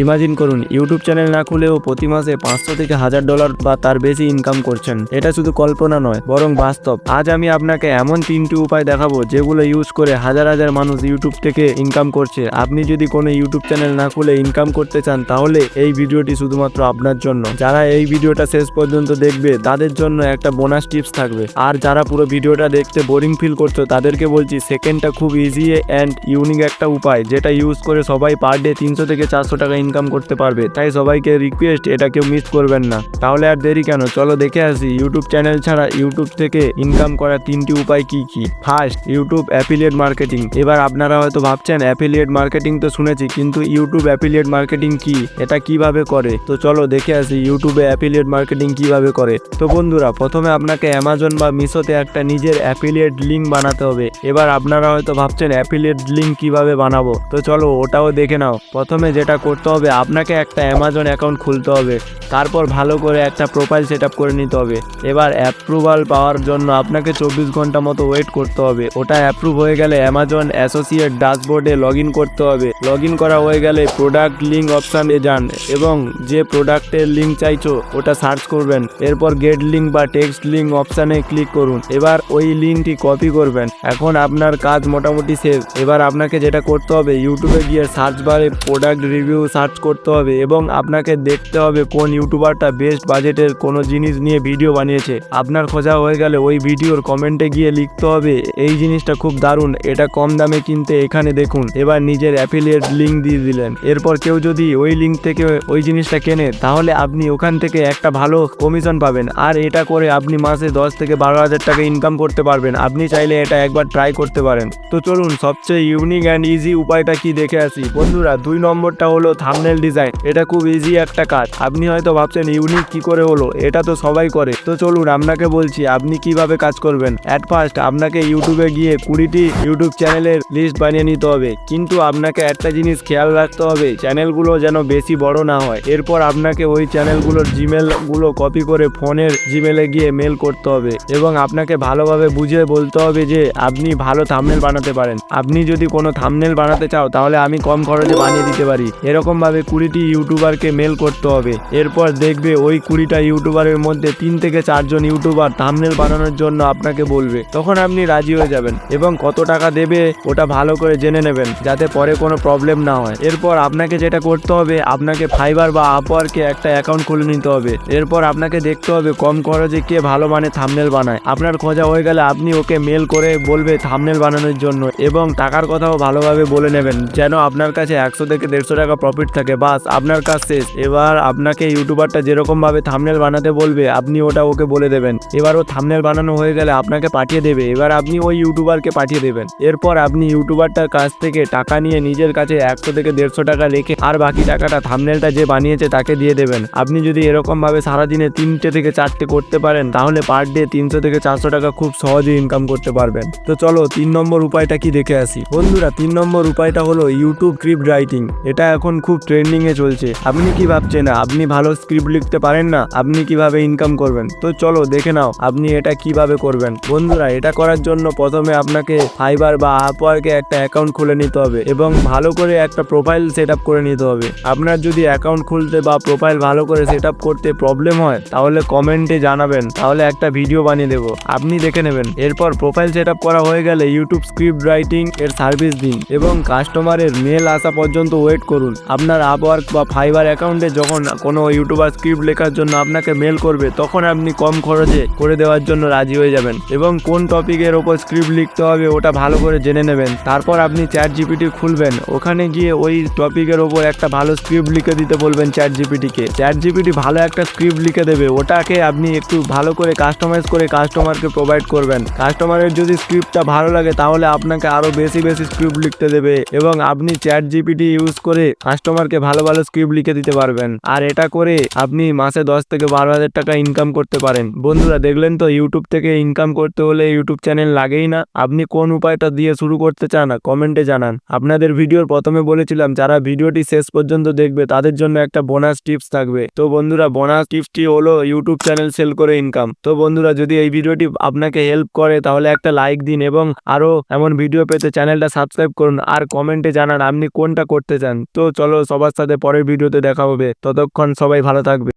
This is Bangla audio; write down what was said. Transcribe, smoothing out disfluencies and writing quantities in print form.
ইমাজিন করুন ইউটিউব চ্যানেল না খুলেও প্রতি মাসে 500 থেকে $1000 বা তার বেশি ইনকাম করছেন। এটা শুধু কল্পনা নয় বরং বাস্তব। আজ আমি আপনাকে এমন 3টি উপায় দেখাবো যেগুলো ইউজ করে হাজার হাজার মানুষ ইউটিউব থেকে ইনকাম করছে। আপনি যদি কোনো ইউটিউব চ্যানেল না খুলে ইনকাম করতে চান তাহলে এই ভিডিওটি শুধুমাত্র আপনার জন্য। যারা এই ভিডিওটা শেষ পর্যন্ত দেখবে তাদের জন্য একটা বোনাস টিপস থাকবে। আর যারা পুরো ভিডিওটা দেখতে বোরিং ফিল করছো তাদেরকে বলছি সেকেন্ডটা খুব ইজি অ্যান্ড ইউনিক একটা উপায় যেটা ইউজ করে সবাই পার ডে 300 থেকে 400 টাকা ইনকাম করতে পারবে। তাই সবাইকে রিকোয়েস্ট এটা কেউ মিস করবেন না। তাহলে আর দেরি কেন, চলো দেখে আসি ইউটিউব চ্যানেল ছাড়া ইউটিউব থেকে ইনকাম করার 3টি উপায় কি কি। First, YouTube affiliate marketing. এবার আপনারা হয়তো ভাবছেন অ্যাফিলিয়েট মার্কেটিং তো শুনেছি, কিন্তু ইউটিউব অ্যাফিলিয়েট মার্কেটিং কি, এটা কিভাবে করে। তো চলো দেখে আসি ইউটিউবে অ্যাফিলিয়েট মার্কেটিং কিভাবে করে। তো বন্ধুরা, প্রথমে আপনাকে অ্যামাজন বা মিশোতে একটা নিজের অ্যাফিলিয়েট লিঙ্ক বানাতে হবে। এবার আপনারা হয়তো ভাবছেন অ্যাফিলিয়েট লিঙ্ক কিভাবে বানাবো, তো চলো ওটাও দেখে নাও। প্রথমে যেটা করতে হবে, আপনাকে একটা অ্যামাজন অ্যাকাউন্ট খুলতে হবে। তারপর ভালো করে একটা প্রোফাইল সেট আপ করে নিতে হবে। এবার অ্যাপ্রুভাল পাওয়ার জন্য আপনাকে 24 ঘন্টা মতো ওয়েট করতে হবে। ওটা অ্যাপ্রুভ হয়ে গেলে অ্যামাজন অ্যাসোসিয়েট ড্যাশবোর্ডে লগ ইন করতে হবে। লগ ইন করা হয়ে গেলে প্রোডাক্ট লিঙ্ক অপশানে যান এবং যে প্রোডাক্টের লিঙ্ক চাইছো ওটা সার্চ করবেন। এরপর গেট লিঙ্ক বা টেক্সট লিঙ্ক অপশানে ক্লিক করুন। এবার ওই লিঙ্কটি কপি করবেন। এখন আপনার কাজ মোটামুটি শেষ। এবার আপনাকে যেটা করতে হবে, ইউটিউবে গিয়ে সার্চ বারে প্রোডাক্ট রিভিউ সার্চ করতে হবে এবং আপনাকে দেখতে হবে কোন ইউটিউবারটা বেস্ট বাজেটের কোনো জিনিস নিয়ে ভিডিও বানিয়েছে। আপনার খোঁজা হয়ে গেলে ওই ভিডিওর কমেন্টে গিয়ে লিখতে হবে এই জিনিসটা খুব দারুণ, এটা কম দামে কিনতে এখানে দেখুন। এবার নিজের অ্যাফিলিয়েট লিঙ্ক দিয়ে দিলেন। এরপর কেউ যদি ওই লিঙ্ক থেকে ওই জিনিসটা কেনে তাহলে আপনি ওখান থেকে একটা ভালো কমিশন পাবেন। আর এটা করে আপনি মাসে 10 থেকে 12,000 টাকা ইনকাম করতে পারবেন। আপনি চাইলে এটা একবার ট্রাই করতে পারেন। তো চলুন সবচেয়ে ইউনিক অ্যান্ড ইজি উপায়টা কি দেখে আসি। বন্ধুরা, 2 নম্বরটা হলো থাম্বনেল ডিজাইন। এটা খুব ইজি একটা কাজ। আপনি হয়তো ভাবছেন ইউনিক কি করে হলো, এটা তো সবাই করে। তো চলুন আপনাকে বলছি আপনি কিভাবে কাজ করবেন। অ্যাট ফার্স্ট আপনাকে ইউটিউবে গিয়ে 20টি ইউটিউব চ্যানেলের লিস্ট বানিয়ে নিতে হবে। কিন্তু আপনাকে একটা জিনিস খেয়াল রাখতে হবে, চ্যানেলগুলো যেন বেশি বড় না হয়। এরপর আপনাকে ওই চ্যানেলগুলোর জিমেল গুলো কপি করে ফোনের জিমেলে গিয়ে মেল করতে হবে এবং আপনাকে ভালোভাবে বুঝিয়ে বলতে হবে যে আপনি ভালো থাম্বনেল বানাতে পারেন। আপনি যদি কোনো থাম্বনেল বানাতে চাও তাহলে আমি কম খরচে বানিয়ে দিতে পারি। এরকম ভাবে 20টি ইউটিউবারকে মেল করতে হবে। এরপর দেখবে ওই 20টা ইউটিউবারের মধ্যে 3 থেকে 4 জন ইউটিউবার থাম্বনেল বানানোর জন্য আপনাকে বলবে। তখন আপনি রাজি হয়ে যাবেন এবং কত টাকা দেবে ওটা ভালো করে জেনে নেবেন যাতে পরে কোনো প্রবলেম না হয়। এরপর আপনাকে যেটা করতে হবে, আপনাকে ফাইবার বা আপওয়ার্কে একটা অ্যাকাউন্ট খুলে নিতে হবে। এরপর আপনাকে দেখতে হবে কম খরচে কে ভালো মানে থাম্বনেল বানায়। আপনার খোঁজা হয়ে গেলে আপনি ওকে মেল করে বলবে থাম্বনেল বানানোর জন্য এবং টাকার কথাও ভালোভাবে বলে নেবেন যেন আপনার কাছে 100 থেকে 150 টাকা প্রফিট থাকে। বাস আপনার কাজ শেষ। এবার আপনাকে ইউটিউবারটা যেরকম ভাবে থাম্বনেল বানাতে বলবে আপনি ওটা ওকে বলে দেবেন। এবার ও থাম্বনেল বানানো হয়ে গেলে আপনাকে পাঠিয়ে দেবে। এবার আপনি ওই ইউটিউবারকে পাঠিয়ে দেবেন। এরপর আপনি ইউটিউবারটার কাছ থেকে টাকা নিয়ে নিজের কাছে 100 থেকে 150 টাকা রেখে আর বাকি টাকাটা থাম্বনেলটা যে বানিয়েছে তাকে দিয়ে দেবেন। আপনি যদি এরকম ভাবে সারাদিনে 3টে থেকে 4টে করতে পারেন তাহলে পার ডে 300 থেকে 400 টাকা খুব সহজে ইনকাম করতে পারবেন। তো চলো 3 নম্বর উপায়টা কি দেখে আসি। বন্ধুরা, 3 নম্বর উপায়টা হলো ইউটিউব স্ক্রিপ্ট রাইটিং। এটা এখন খুব ট্রেন্ডিং এ চলছে। আপনি কি ভাবছেন আপনি ভালো স্ক্রিপ্ট লিখতে পারেন না, আপনি কিভাবে ইনকাম করবেন? তো চলো দেখে নাও আপনি এটা কিভাবে করবেন। বন্ধুরা, এটা করার জন্য প্রথমে আপনাকে ফাইবার বা আপওয়ার্কে একটা অ্যাকাউন্ট খুলে নিতে হবে এবং ভালো করে একটা প্রোফাইল সেট আপ করে নিতে হবে। আপনার যদি অ্যাকাউন্ট খুলতে বা প্রোফাইল ভালো করে সেট আপ করতে প্রবলেম হয় তাহলে কমেন্টে জানাবেন, তাহলে একটা ভিডিও বানিয়ে দেবো, আপনি দেখে নেবেন। এরপর প্রোফাইল সেট আপ করা হয়ে গেলে ইউটিউব স্ক্রিপ্ট রাইটিং এর সার্ভিস দিন এবং কাস্টমারের মেল আসা পর্যন্ত ওয়েট করুন। আপনার আপওয়ার্ক বা ফাইবার অ্যাকাউন্টে যখন কোনো ইউটিউবার স্ক্রিপ্ট লেখার জন্য আপনাকে মেল করবে তখন আপনি কম খরচে করে দেওয়ার জন্য রাজি হয়ে যাবেন এবং কোন টপিকের ওপর স্ক্রিপ্ট লিখতে হবে ওটা ভালো করে জেনে নেবেন। তারপর আপনি চ্যাট জিপিটি খুলবেন, ওখানে গিয়ে ওই টপিকের ওপর একটা ভালো স্ক্রিপ্ট লিখে দিতে বলবেন চ্যাট জিপিটিকে। চ্যাট জিপিটি ভালো একটা স্ক্রিপ্ট লিখে দেবে, ওটাকে আপনি একটু ভালো করে কাস্টমাইজ করে কাস্টমারকে প্রোভাইড করবেন। কাস্টমারের যদি স্ক্রিপ্টটা ভালো লাগে তাহলে আপনাকে আরো বেশি স্ক্রিপ্ট লিখতে দেবে এবং আপনি চ্যাট জিপিটি ইউজ করে কাস্টমারকে ভালো ভালো স্ক্রিপ্ট লিখে দিতে পারবেন। আর এটা করে করে আপনি মাসে 10 থেকে 12,000 টাকা ইনকাম করতে পারেন। বন্ধুরা দেখলেন তো, ইউটিউব থেকে ইনকাম করতে হলে ইউটিউব চ্যানেল লাগেই না। আপনি কোন উপায়টা দিয়ে শুরু করতে চান কমেন্টে জানান। আপনাদের ভিডিওর প্রথমে বলেছিলাম যারা ভিডিওটি শেষ পর্যন্ত দেখবে তাদের জন্য একটা বোনাস টিপস থাকবে। তো বন্ধুরা বোনাস টিপসটি হলো ইউটিউব চ্যানেল সেল করে ইনকাম। তো বন্ধুরা যদি এই ভিডিওটি আপনাকে হেল্প করে তাহলে একটা লাইক দিন এবং আরো এমন ভিডিও পেতে চ্যানেলটা সাবস্ক্রাইব করুন আর কমেন্টে জানান আপনি কোনটা করতে চান। তো চলো সবার সাথে পরের ভিডিওতে দেখা হবে, ততক্ষণ সবাই ভালো থাকবে।